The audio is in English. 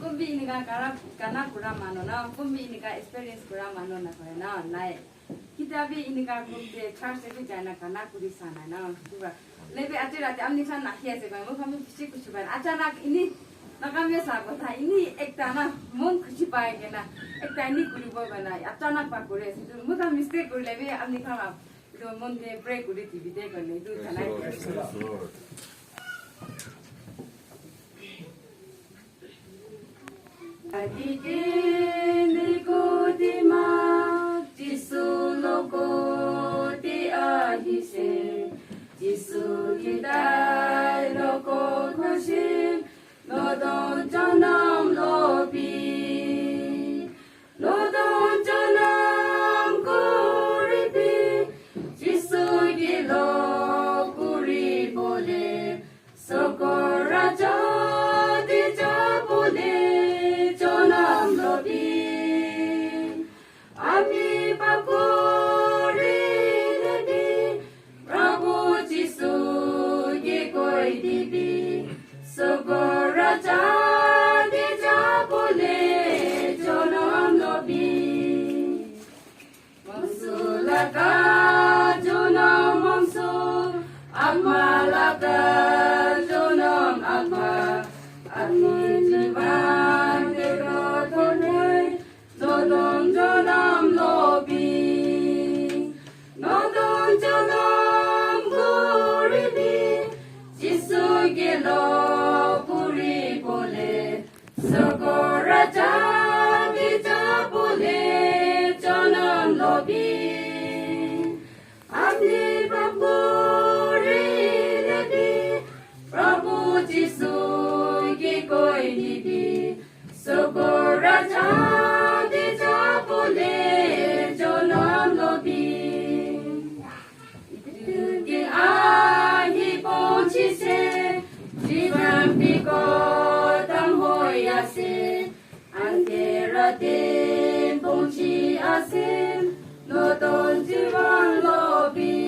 kumbi ini kan karena kurang mano na kumbi ini kan experience kurang mano na kaya na lai kita bi ini kan kumbi charge se jana karena kuri sana na juga lebih aja amni sana hias se kan kami fisik kusuban acanak ini na kami sahabat ini ekta na mon खुशी पाएंगे ना एकता ini kuri boga na acanak pak kuri itu muka mistake kuri lebih amni kama itu mon de break kuri tv de kan itu sana Adikin ko di ma Jisu loko di ahise Jisu gidai loko koshim Lodon janam lobi Lodon janam kuribi Jisu gilo kuri bole Sokoraja di jabole Jonam lobi, ami pakuri lebi, Prabhu Jisu ye koi dibi, Sogora jadi jabole Jonam lobi, Mamsulaka Jonam mamsul, Akmalaka Jonam akmal, Ami jivan Nodon janam lobi, nodon janam guribi, Jisu gelo puri bole, Sogora jadi jabole janam lobi, Abdi baburi lebi, Prabhu Jisu ki koi dibi, Sogora jadi jabole jonam lobi Ituki ahi ponchi se Jivan piko tam hoyase Antera tem ponchi ase Nodon jivan lobi